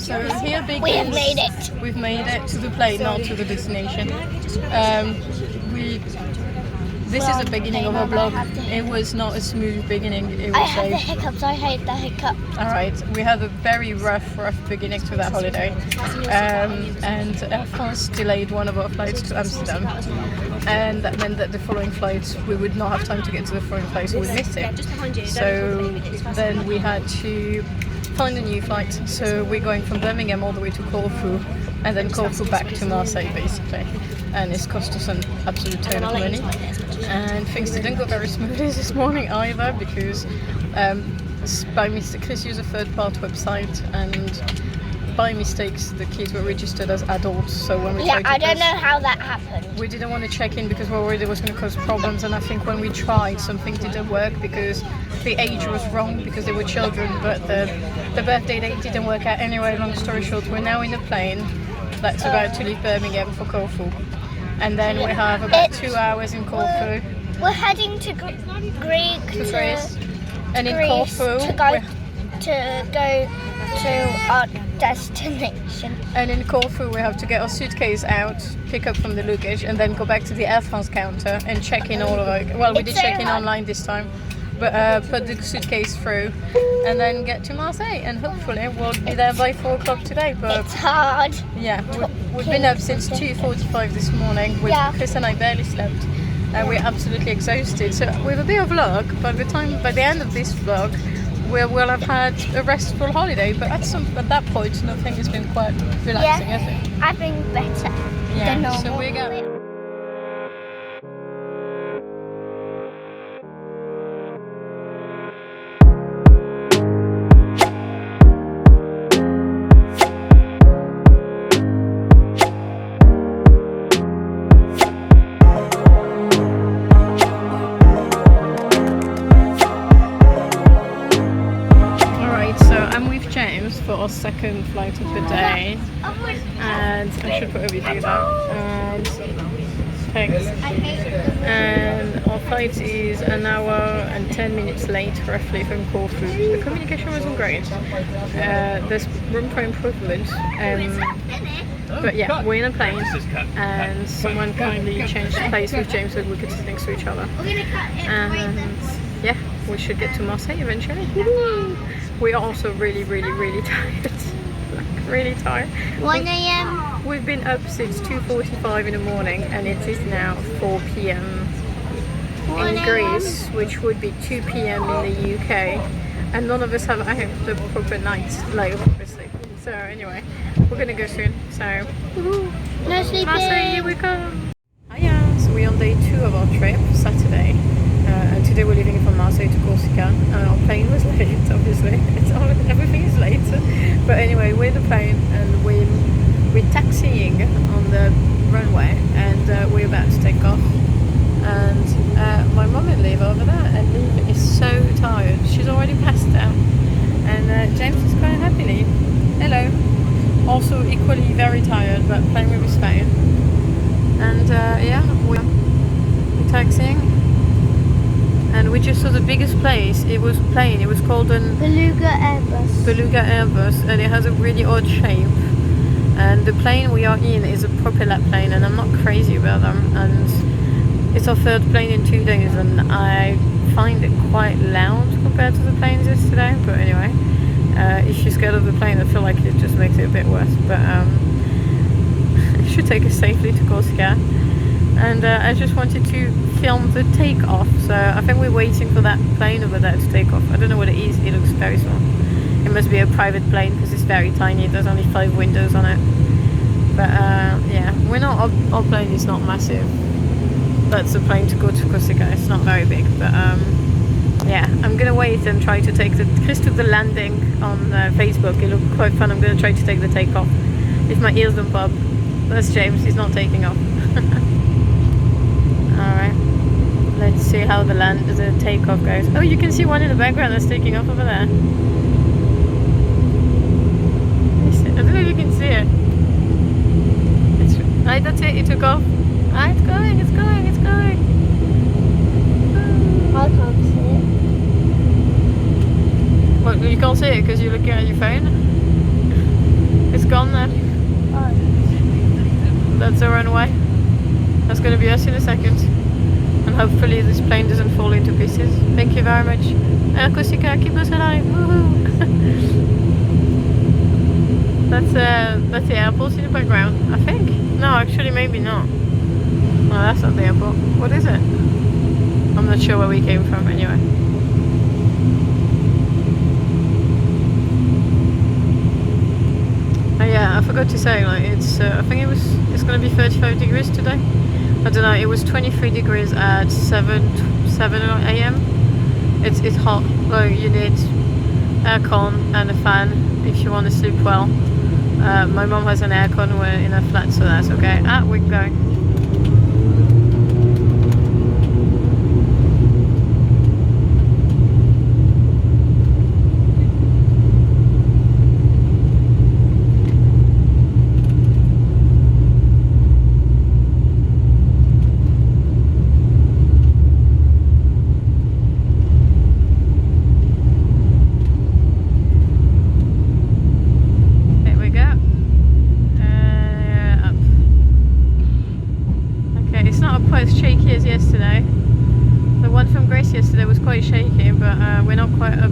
So here begins. We have made it. We've made it to the plane, not to the destination. This is the beginning of our vlog. It was not a smooth beginning. It was I have the hiccups. I hate the hiccups. All right, we had a very rough beginning to that holiday, and Air France delayed one of our flights to Amsterdam, and that meant that the following flights we would not have time to get to the following flight, so we missed it. So then we had to find a new flight. So we're going from Birmingham all the way to Corfu, and then Corfu back to Marseille, basically. And it's cost us an absolute ton of money. And things didn't go very smoothly this morning either, because by mistake Chris used a third-party website, and by mistakes the kids were registered as adults. So when we tried to I don't know how that happened. We didn't want to check in because we were worried it was going to cause problems, and I think when we tried, something didn't work because the age was wrong because they were children, but the birthday date didn't work out. Anyway, long story short, we're now in a plane that's about to leave Birmingham for Corfu, and then we have about 2 hours in Corfu. We're heading to Greece, and in Greece Corfu to go to our destination. And in Corfu we have to get our suitcase out, pick up from the luggage, and then go back to the Air France counter and check in all of our. Well, we did check in online this time, but put the suitcase through, and then get to Marseille, and hopefully we'll be there by 4 o'clock today. But it's hard. Yeah, we've been up since 2:45 this morning. Chris and I barely slept, and we're absolutely exhausted. So with a bit of luck, by the end of this vlog, we'll have had a restful holiday. But at that point, nothing has been quite relaxing, has it? I've been better than normal. So we're going. For our second flight of the day, and I should probably do that. And thanks. And our flight is an hour and 10 minutes late, roughly, from Corfu. The communication wasn't great. There's room for improvement. But yeah, we're in a plane, and someone kindly changed place with James so we could sit next to each other. And yeah, we should get to Marseille eventually. We are also really tired. Like, really tired. 1 a.m. We've been up since 2:45 in the morning, and it is now 4 p.m. in Greece, which would be 2 p.m. in the UK. And none of us have had the proper night, like, obviously. So anyway, we're gonna go soon. So, No sleeping. Marseille, here we come. Hiya. So we're on day 2 of our trip, Saturday. And today we're leaving from Marseille to Corsica. Our plane was late, obviously. Everything is late. But anyway, we're in the plane, and we're taxiing on the runway, and we're about to take off. And my mum and Liv over there, and Liv is so tired. She's already passed out. And James is quite happily. Hello. Also equally very tired, but playing with his phone. And yeah, we're taxiing. And we just saw the biggest place. It was called an Beluga Airbus, and it has a really odd shape. And the plane we are in is a propeller plane, and I'm not crazy about them. And it's our third plane in 2 days, and I find it quite loud compared to the planes yesterday. But anyway, if you're scared of the plane, I feel like it just makes it a bit worse. But it should take us safely to Corsica. And I just wanted to film the takeoff, so I think we're waiting for that plane over there to take off. I don't know what it is, it looks very small. It must be a private plane because it's very tiny, there's only 5 windows on it. But yeah, we're not, our plane is not massive. That's the plane to go to Corsica, it's not very big, but yeah, I'm gonna wait and try to take Chris took the landing on Facebook, it looked quite fun. I'm gonna try to take the takeoff. If my ears don't pop. That's James, he's not taking off. Alright, let's see how the takeoff goes. Oh, you can see one in the background that's taking off over there. I don't know if you can see it. Right, that's it, it took off. Ah, it's going. I can't see it. Well, you can't see it because you're looking at your phone? That's the runway. That's going to be us in a second. And hopefully this plane doesn't fall into pieces. Thank you very much. Corsica, keep us alive. Woohoo! That's the airport in the background, I think. No, actually maybe not. No, that's not the airport. What is it? I'm not sure where we came from anyway. Oh yeah, I forgot to say, like it's I think it's gonna be 35 degrees today. I don't know, it was 23 degrees at 7 AM. It's hot, like you need aircon and a fan if you want to sleep well. My mom has an aircon, we're in a flat, so that's okay. We're going. Yesterday was quite shaky, but we're not quite up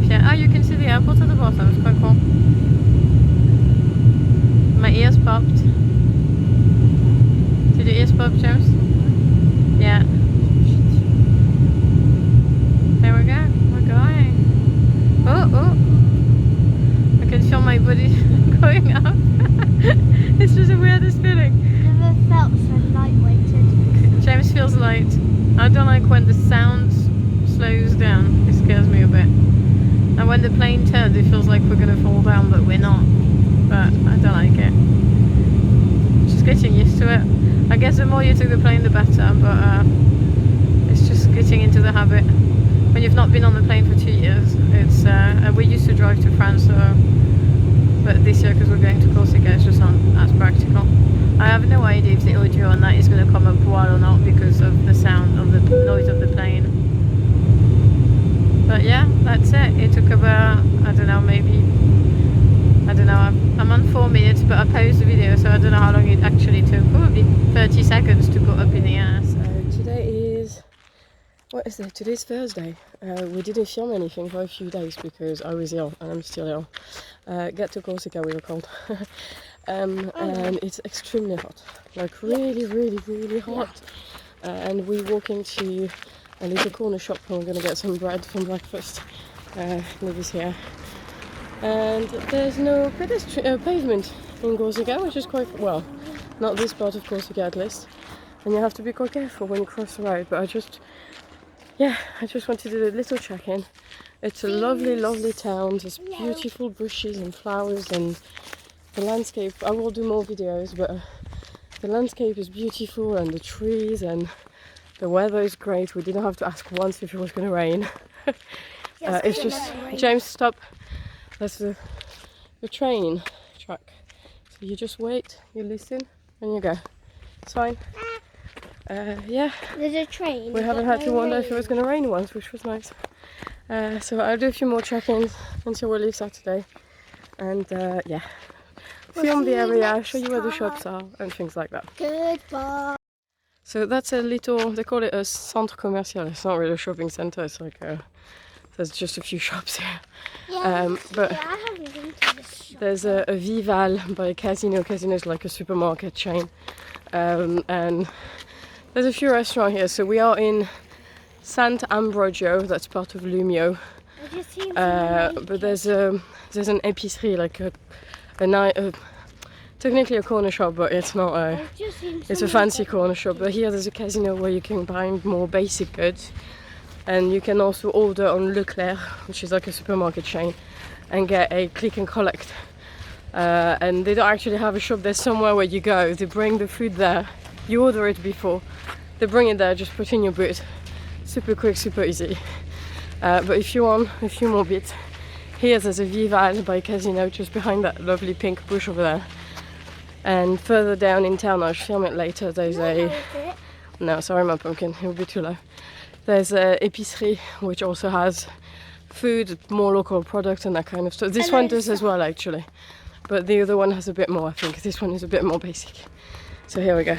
yet. Oh, you can see the airport at the bottom. It's quite cool. My ears popped. Did your ears pop, James? Yeah. There we go. We're going. Oh! I can feel my body going up. It's just the weirdest feeling. Never felt so lightweighted. James feels light. I don't like when the sound slows down, it scares me a bit. And when the plane turns, it feels like we're going to fall down, but we're not. But I don't like it. Just getting used to it. I guess the more you take the plane, the better, but it's just getting into the habit. When you've not been on the plane for 2 years, it's we used to drive to France, but this year, because we're going to Corsica, it's just not as practical. I have no idea if the audio on that is going to come up well or not because of the sound of the noise of the plane. But yeah, that's it. It took about, I don't know, maybe, I don't know, I'm on 4 minutes, but I paused the video, so I don't know how long it actually took. Probably 30 seconds to go up in the air. So today is, what is it? Today's Thursday. We didn't film anything for a few days because I was ill and I'm still ill. Get to Corsica, we were cold. And it's extremely hot, like really hot. And we're walking to a little corner shop and we're gonna get some bread from breakfast. Liv is here. And there's no pavement in Corsica, which is quite, well, not this part of Corsica at least. And you have to be quite careful when you cross the road, but I just wanted to do a little check-in. It's a lovely town. There's beautiful bushes and flowers, and the landscape, I will do more videos, but the landscape is beautiful, and the trees, and the weather is great. We didn't have to ask once if it was going to rain. It's just, James, stop. That's the train track. So you just wait, you listen, and you go. It's fine. Yeah. There's a train. We haven't had to wonder if it was going to rain once, which was nice. So I'll do a few more check-ins until we leave Saturday. And yeah. Film the area, show you where the shops are and things like that. Goodbye. So that's a little, they call it a centre commercial. It's not really a shopping centre, it's like there's just a few shops here. But I haven't been to this shop. there's a Vival by Casino. Casino is like a supermarket chain. And there's a few restaurants here. So we are in Sant Ambroggio, that's part of Lumio. But there's an épicerie, like technically a corner shop, but it's not it's a fancy corner shop. But here there's a casino where you can buy more basic goods, and you can also order on Leclerc, which is like a supermarket chain, and get a click and collect. And they don't actually have a shop. There's somewhere where you go, they bring the food there, you order it before, they bring it there, just put in your boot. Super quick, super easy. But if you want a few more bits, here there's a Vival by Casino just behind that lovely pink bush over there. And further down in town, I'll film it later, there's no, sorry my pumpkin, it will be too low. There's a épicerie which also has food, more local products and that kind of stuff. This one does as well actually. but the other one has a bit more, I think. This one is a bit more basic. So here we go.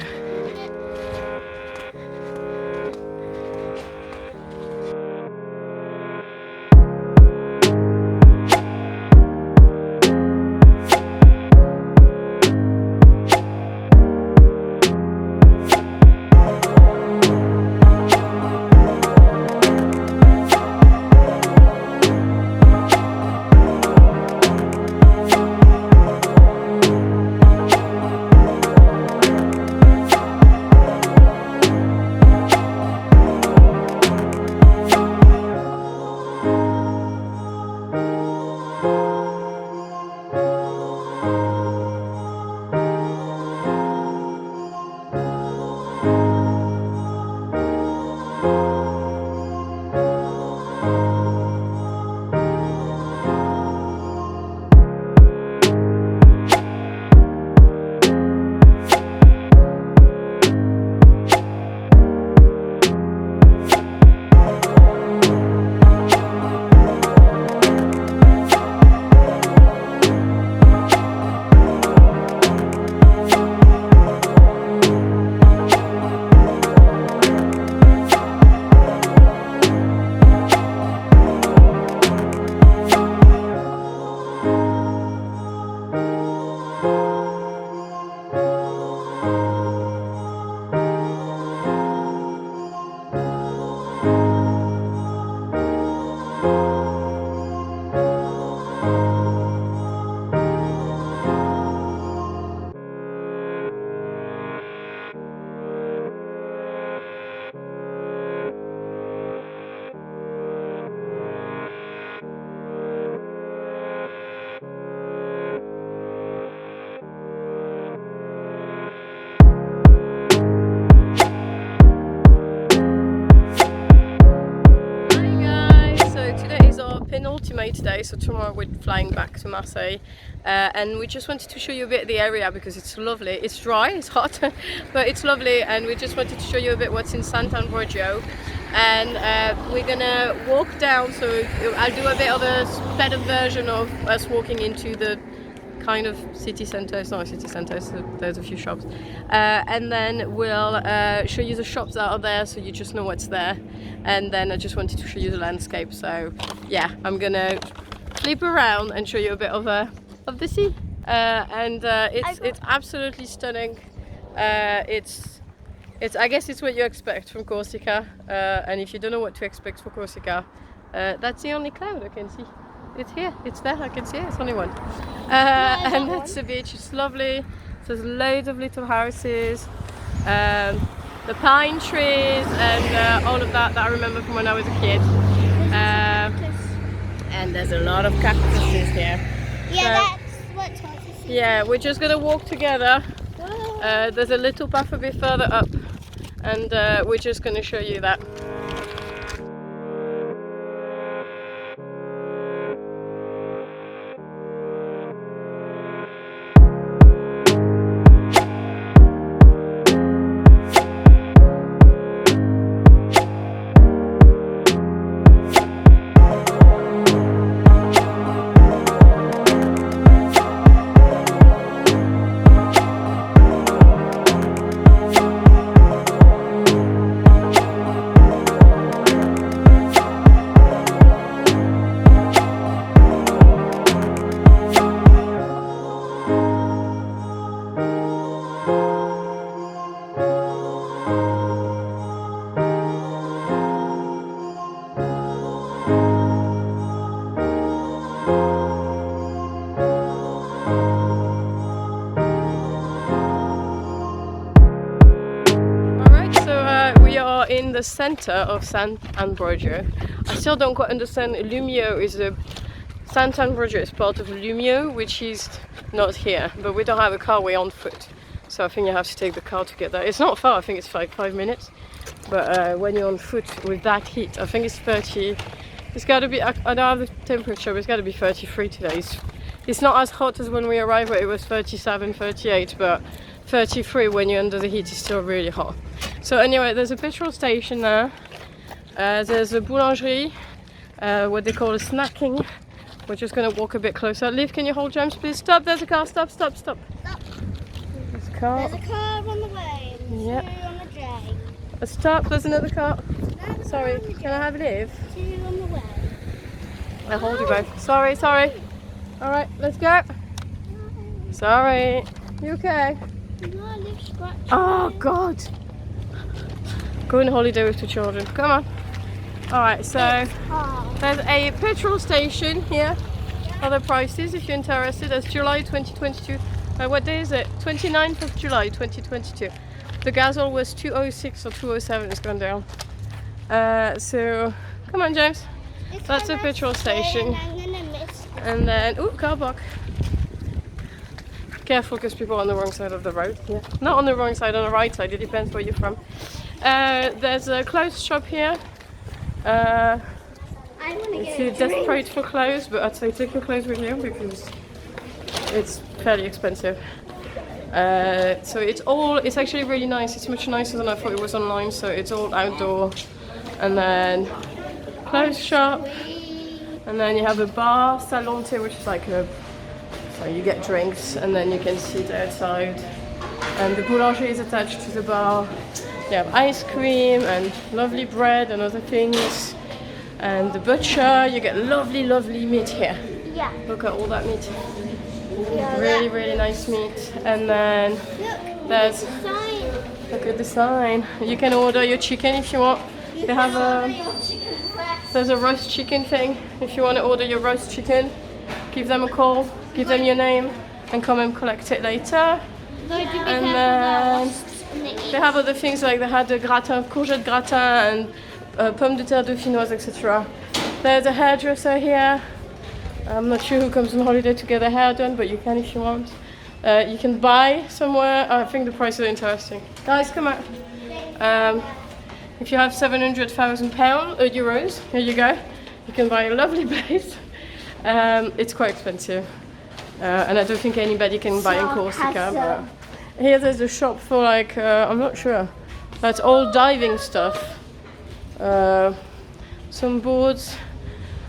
Penultimate day, so tomorrow we're flying back to Marseille, and we just wanted to show you a bit the area because it's lovely. It's dry, it's hot, but it's lovely, and we just wanted to show you a bit what's in Sant Ambroggio. And we're gonna walk down, so I'll do a bit of a sped up version of us walking into the kind of city centre. It's not a city centre, so there's a few shops, and then we'll show you the shops that are there so you just know what's there. And then I just wanted to show you the landscape, so yeah, I'm gonna flip around and show you a bit of the sea, and it's absolutely stunning. It's I guess it's what you expect from Corsica, and if you don't know what to expect for Corsica, that's the only cloud I can see. It's here, it's there, I can see it, it's only one. And that's the beach, it's lovely. There's loads of little houses, the pine trees, and all of that I remember from when I was a kid. And there's a lot of cactuses here. Yeah, that's what tortoises. Yeah, we're just gonna walk together. There's a little path a bit further up, and we're just gonna show you that. In the center of Sant Ambroggio. I still don't quite understand. Lumio is Sant Ambroggio is part of Lumio, which is not here, but we don't have a car, we're on foot, so I think you have to take the car to get there. It's not far, I think it's like 5 minutes, but when you're on foot with that heat, I think it's 30. It's got to be, I don't have the temperature, but it's got to be 33 today. It's not as hot as when we arrived where it was 37, 38, but 33 when you're under the heat is still really hot. So anyway, there's a petrol station there, there's a boulangerie, what they call a snacking We're just gonna walk a bit closer. Liv, can you hold James, please? Stop, there's a car, stop. Stop. There's a car. There's a car on the way. And Yeah. 2 on the J. Stop, there's another car. Another Sorry, car on the can I have Liv? 2 on the way. I'll hold you both. Sorry. Alright, let's go. Sorry. You okay? No, Liv scratched. Oh God. Go on holiday with the children. Come on. Alright, so Oh. there's a petrol station here. Other prices if you're interested. It's July 2022. What day is it? 29th of July 2022. The gas oil was 206 or 207. It's gone down. So come on, James. It's That's a gonna petrol stay station. And I'm gonna miss. And then, ooh, car park. Careful because people are on the wrong side of the road. Yeah. Not on the wrong side, on the right side. It depends where you're from. There's a clothes shop here. I wanna If get you're a drink. desperate for clothes, but I'd say take your clothes with you because it's fairly expensive. So it's actually really nice. It's much nicer than I thought it was online. So it's all outdoor, and then clothes shop, and then you have a bar, salon tea, which is like so you get drinks and then you can sit outside. And the boulangerie is attached to the bar. You have ice cream and lovely bread and other things. And the butcher, you get lovely meat here. Yeah. Look at all that meat. Yeah, Really nice meat. And then there's, Sign. look at the sign. You can order your chicken if you want. They have there's a roast chicken thing. If you want to order your roast chicken, give them a call, give them your name, and come and collect it later. And then they have other things like they had the gratin, courgette gratin, and pommes de terre dauphinoise, etc. There's a hairdresser here. I'm not sure who comes on holiday to get their hair done, but you can if you want. You can buy somewhere. I think the prices are interesting. Guys, come out. If you have 700,000 euros, here you go. You can buy a lovely place. It's quite expensive, and I don't think anybody can buy in Corsica. But here there's a shop for like I'm not sure. That's all diving stuff. Some boards,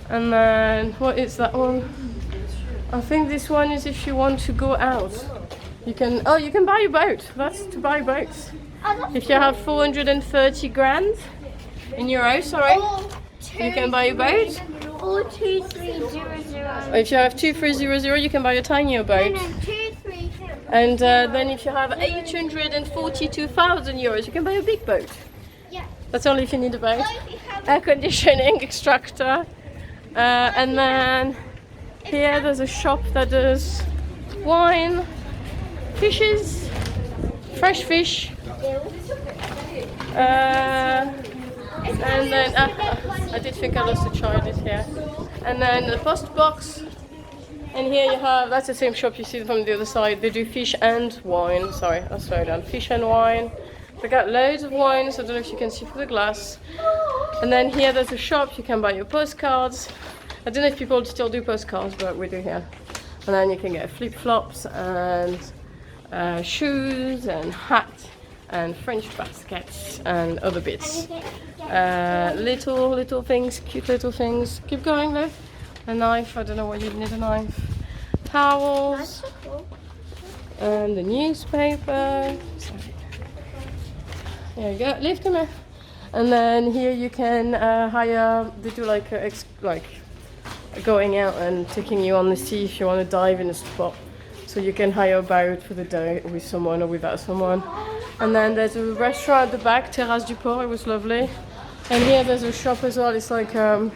and then what is that one? I think this one is if you want to go out. You can buy a boat. That's to buy boats. If you have 430 grand in euros, sorry, you can buy a boat. Or 2300. If you have 2300, you can buy a tinier boat. No, 230. And then if you have 842,000 euros, you can buy a big boat. Yeah. That's only if you need a boat. Or if you have Air conditioning, extractor. And then here there's a shop that does wine, fishes, fresh fish. And then I did think I lost a child is here. And then the post box. And here you have, that's the same shop you see from the other side. They do fish and wine. Sorry, I'll slow down. Fish and wine. They got loads of wines. I don't know if you can see through the glass. And then here there's a shop. You can buy your postcards. I don't know if people still do postcards, but we do here. And then you can get flip-flops and shoes and hats and French baskets and other bits. Little things, cute little things. Keep going, Liv. A knife, I don't know why you'd need a knife. Towels. And the newspaper. Sorry. There you go. Liv, come here. And then here you can hire, they do like going out and taking you on the sea if you want to dive in a spot. So you can hire a boat for the day with someone or without someone. And then there's a restaurant at the back, Terrasse du Port, it was lovely. And here there's a shop as well, it's like a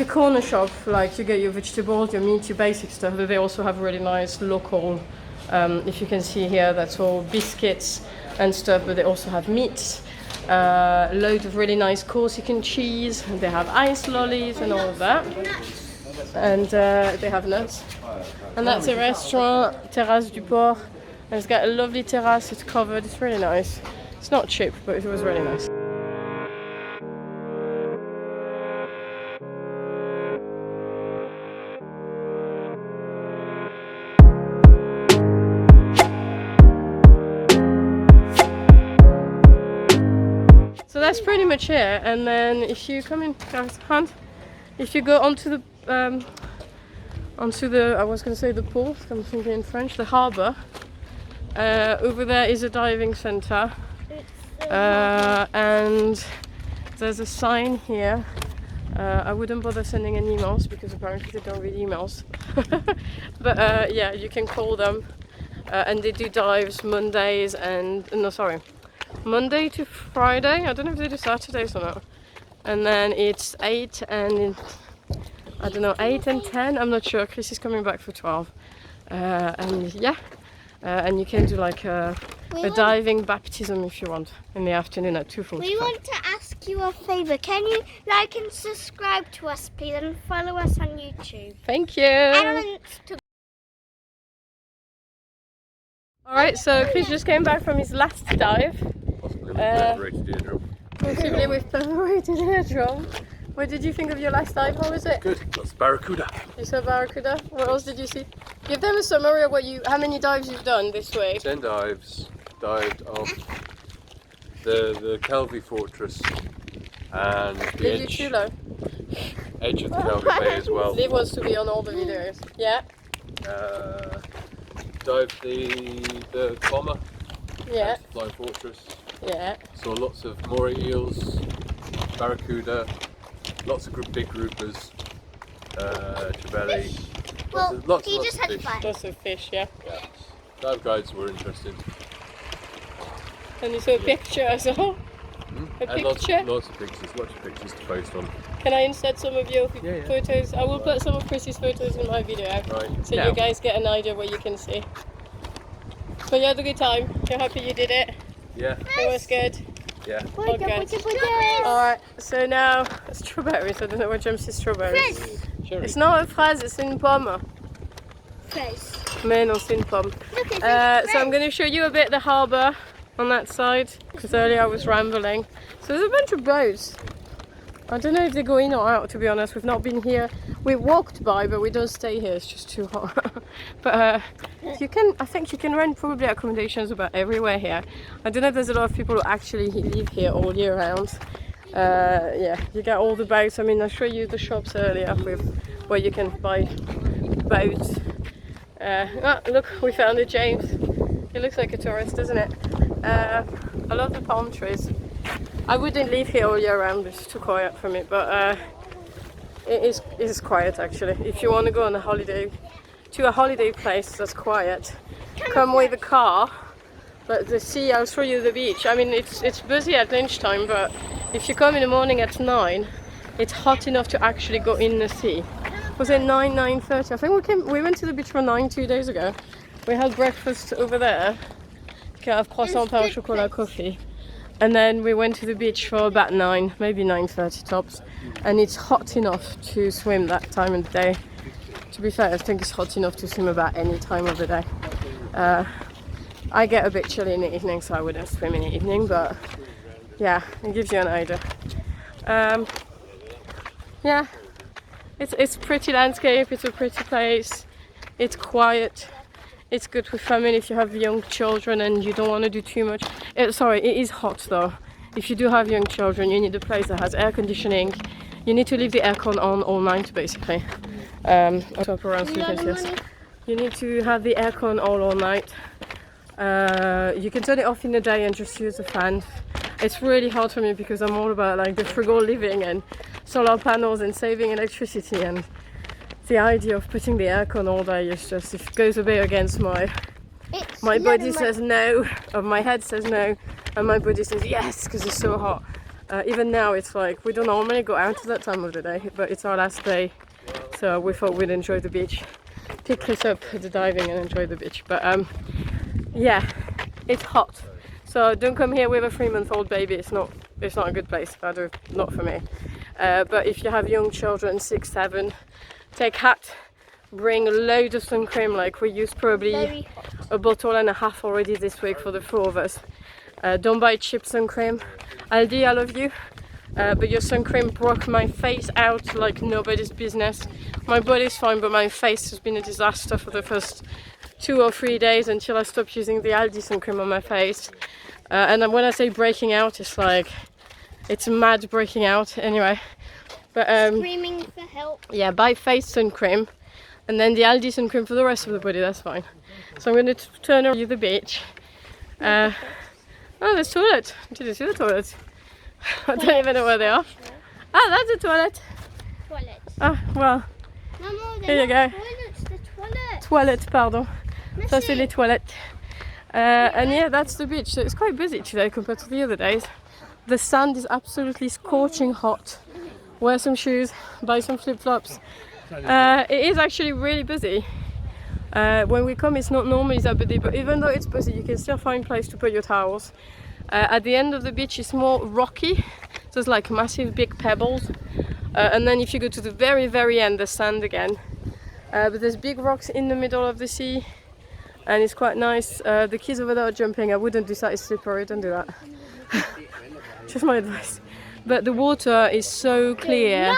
corner shop, like you get your vegetables, your meat, your basic stuff, but they also have really nice local, if you can see here, that's all biscuits and stuff, but they also have meats. Loads of really nice Corsican cheese, they have ice lollies and all of that. And they have nuts. And that's a restaurant, Terrasse du Port. And it's got a lovely terrace, it's covered, it's really nice. It's not cheap, but it was really nice. So that's pretty much it. And then if you come in, guys, hand. If you go onto the onto the, I was going to say the pool, I'm thinking in French, the harbour. Over there is a diving centre, and there's a sign here. I wouldn't bother sending any emails because apparently they don't read emails. But yeah, you can call them, and they do dives Mondays and Monday to Friday. I don't know if they do Saturdays or not. And then it's 8 and I don't know, 8 and 10. I'm not sure. Chris is coming back for 12. And yeah, and you can do like a diving baptism if you want in the afternoon at 2:45. We want to ask you a favour. Can you like and subscribe to us, please, and follow us on YouTube? Thank you. And to Alright, so Chris just came back from his last dive. Possibly with perforated eardrum. What did you think of your last dive? How was it? Good. That's barracuda. You saw barracuda? What else did you see? Give them a summary of how many dives you've done this week. 10 dives. Dived off the Calvi Fortress and the edge of the Calvi Bay as well. Liv wants to be on all the videos. Yeah. Dived the bomber. Yeah. Flying Fortress. Yeah. Saw lots of moray eels, barracuda, lots of big groupers, trevally. well, Lots he of just had fish. fun. Lots of fish, yeah. Yeah. Dive guides were interesting. And you saw a picture as well. A And picture. lots of pictures to post on. Can I insert some of your Yeah. photos? I will put some of Chrissy's photos in my video, Right. so you guys get an idea what you can see. But you had a good time. You're happy you did it. Yeah. It was good. Yeah. All good. Alright, so now strawberries. I don't know what James is strawberries. Fraise. Cherry. It's not a fraise, it's une pomme. Fraise. Mais non, c'est une pomme. Look at So I'm going to show you a bit the harbour on that side, because earlier I was rambling. So there's a bunch of boats. I don't know if they go in or out, to be honest. We've not been here. We walked by, but we don't stay here. It's just too hot. But I think you can rent probably accommodations about everywhere here. I don't know if there's a lot of people who actually live here all year round. Yeah, you get all the boats. I mean, I showed you the shops earlier with where you can buy boats. Look, we found it, James. He looks like a tourist, doesn't it? I love the palm trees. I wouldn't live here all year round, it's too quiet for me, but it is quiet actually. If you want to go on a holiday, to a holiday place that's quiet, come with a car, but the sea, I'll show you the beach. I mean, it's busy at lunchtime, but if you come in the morning at 9, it's hot enough to actually go in the sea. Was it 9:30? I think we went to the beach for 9 2 days ago. We had breakfast over there. You can have croissant, pain au chocolat, coffee. And then we went to the beach for about 9, maybe 9:30 tops. And it's hot enough to swim that time of the day. To be fair, I think it's hot enough to swim about any time of the day. I get a bit chilly in the evening, so I wouldn't swim in the evening, but yeah, it gives you an idea. Yeah, it's a pretty landscape, it's a pretty place, it's quiet. It's good with family if you have young children and you don't want to do too much. It is hot though. If you do have young children, you need a place that has air conditioning. You need to leave the aircon on all night basically. I'll top around so you can see us. You need to have the aircon all night. You can turn it off in the day and just use the fan. It's really hard for me because I'm all about like the frugal living and solar panels and saving electricity, and the idea of putting the aircon all day is just, it goes a bit against my body says no, or my head says no, and my body says yes because it's so hot. Even now it's like, we don't normally go out at that time of the day, but it's our last day, so we thought we'd enjoy the beach, pick Chris up the diving and enjoy the beach. But yeah, it's hot, so don't come here with a 3-month-old baby. It's not a good place, not for me. But if you have young children, 6, 7, take hat, bring loads of sun cream. Like we used probably a bottle and a half already this week for the 4 of us. Don't buy cheap sun cream. Aldi, I love you, but your sun cream broke my face out like nobody's business. My body's fine, but my face has been a disaster for the first 2 or 3 days until I stopped using the Aldi sun cream on my face. And then when I say breaking out, it's like, it's mad breaking out. Anyway, But Screaming for help. yeah, buy face sun cream, and then the Aldi sun cream for the rest of the body. That's fine. So I'm going to turn around the beach. Oh, there's toilet. Did you see the toilet? I don't even know where they are. Ah, that's a toilet. Toilet. Ah, well, Maman, here you go. Toilets, the toilet. Toilet, pardon. Ça c'est Merci. les toilettes. And yeah, that's the beach. So it's quite busy today compared to the other days. The sand is absolutely scorching hot. Wear some shoes, buy some flip-flops. It is actually really busy. When we come, it's not normally that busy, but even though it's busy, you can still find place to put your towels. At the end of the beach, it's more rocky. So it's like massive big pebbles. And then if you go to the very, very end, there's sand again. But there's big rocks in the middle of the sea. And it's quite nice. The kids over there are jumping. I wouldn't do that, it's slippery, don't do that. Just my advice. But the water is so clear.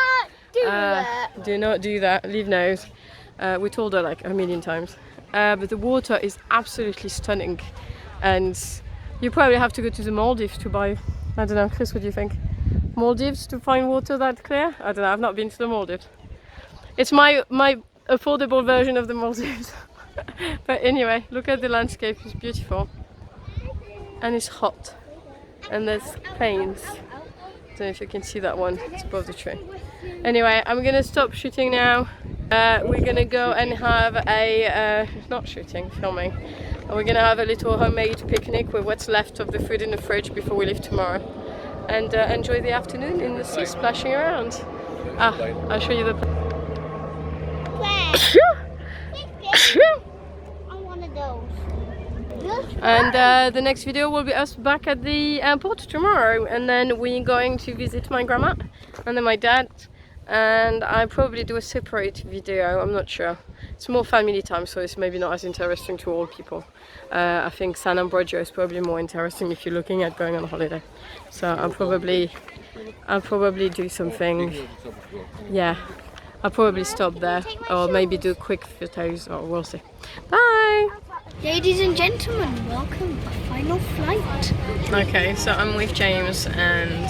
Do not do that, leave nose. We told her like a million times. But the water is absolutely stunning. And you probably have to go to the Maldives to buy, I don't know, Chris, what do you think? Maldives to find water that clear? I don't know, I've not been to the Maldives. It's my affordable version of the Maldives. But anyway, look at the landscape, it's beautiful. And it's hot. And there's planes. I don't know if you can see that one, it's above the tree. Anyway, I'm gonna stop shooting now. We're gonna go and have a, not shooting, filming. We're gonna have a little homemade picnic with what's left of the food in the fridge before we leave tomorrow. And enjoy the afternoon in the sea splashing around. Ah, I'll show you the I'm one of those. And the next video will be us back at the airport tomorrow, and then we're going to visit my grandma and then my dad, and I'll probably do a separate video, I'm not sure. It's more family time, so it's maybe not as interesting to all people. I think Sant Ambroggio is probably more interesting if you're looking at going on holiday. So I'll probably do something, yeah. I'll probably stop there, or maybe do quick photos, or we'll see. Bye! Ladies and gentlemen, welcome to final flight. Okay, so I'm with James, and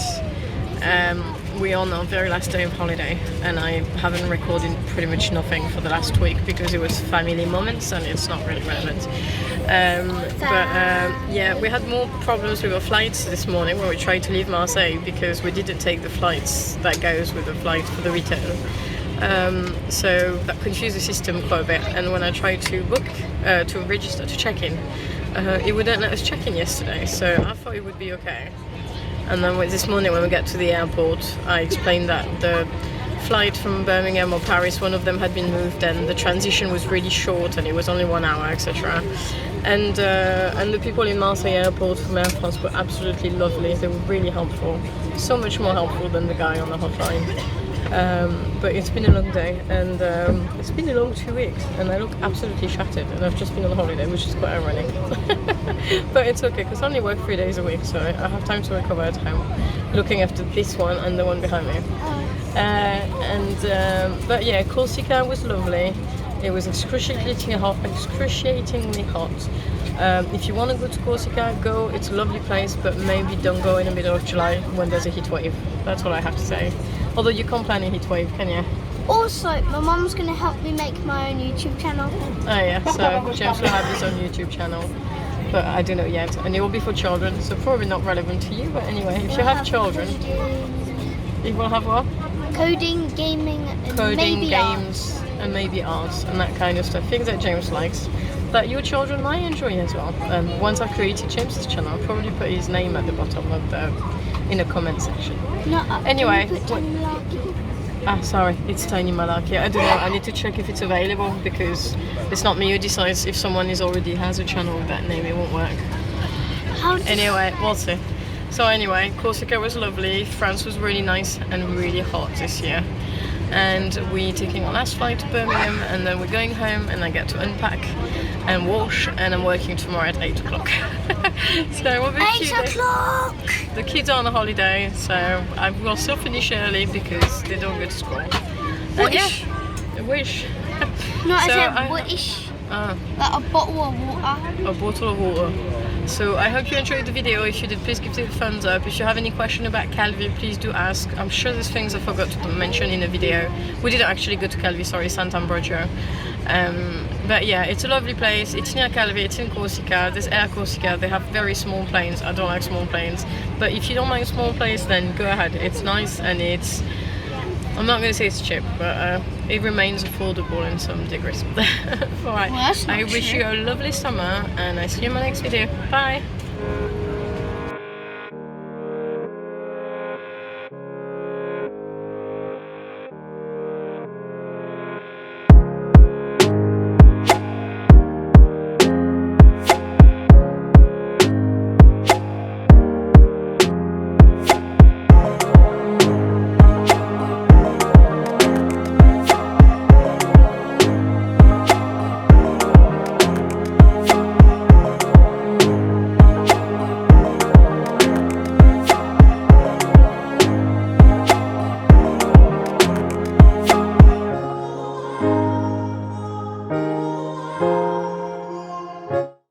we're on our very last day of holiday, and I haven't recorded pretty much nothing for the last week because it was family moments and it's not really relevant. Yeah, we had more problems with our flights this morning when we tried to leave Marseille because we didn't take the flights that goes with the flight for the return. So that confused the system quite a bit, and when I tried to book, to register, to check in, it wouldn't let us check in yesterday, so I thought it would be okay. And then this morning when we get to the airport, I explained that the flight from Birmingham or Paris, one of them had been moved, and the transition was really short and it was only 1 hour, etc. And the people in Marseille airport from Air France were absolutely lovely. They were really helpful, so much more helpful than the guy on the hotline. But it's been a long day, and it's been a long 2 weeks, and I look absolutely shattered, and I've just been on holiday, which is quite ironic. But it's okay, because I only work 3 days a week, so I have time to recover at home, looking after this one and the one behind me. But yeah, Corsica was lovely. It was excruciatingly hot. If you want to go to Corsica, go. It's a lovely place, but maybe don't go in the middle of July when there's a heat wave. That's all I have to say. Although you can't plan a heat wave, can you? Also, my mum's going to help me make my own YouTube channel. Oh yeah, so James will have his own YouTube channel, but I don't know yet. And it will be for children, so probably not relevant to you, but anyway, if you have children, you will have what? Coding, gaming, and Coding, maybe games, and maybe arts, and that kind of stuff. Things that James likes, that your children might enjoy as well. And once I've created James's channel, I'll probably put his name at the bottom of the, in the comment section. No, Anyway, Tiny Malarkey. Sorry, it's Tiny Malarkey. I don't know, I need to check if it's available, because it's not me who decides. If someone already has a channel with that name, it won't work. Anyway, we'll see. So anyway, Corsica was lovely, France was really nice and really hot this year. And we're taking our last flight to Birmingham, and then we're going home, and I get to unpack and wash, and I'm working tomorrow at 8 o'clock. So we'll be 8 o'clock! The kids are on a holiday, so I will still finish early because they don't go to school. Wish. Yeah, I wish. No, I So said wish. Like a bottle of water. A bottle of water. So I hope you enjoyed the video. If you did, please give it a thumbs up. If you have any question about Calvi, please do ask. I'm sure there's things I forgot to mention in the video. We didn't actually go to Calvi, sorry, Sant Ambroggio. But yeah, it's a lovely place. It's near Calvi, it's in Corsica. There's Air Corsica. They have very small planes. I don't like small planes. But if you don't like small planes, then go ahead. It's nice and it's... I'm not going to say it's cheap, but it remains affordable in some degrees. Alright, Well, I wish you a lovely summer and I see you in my next video. Bye!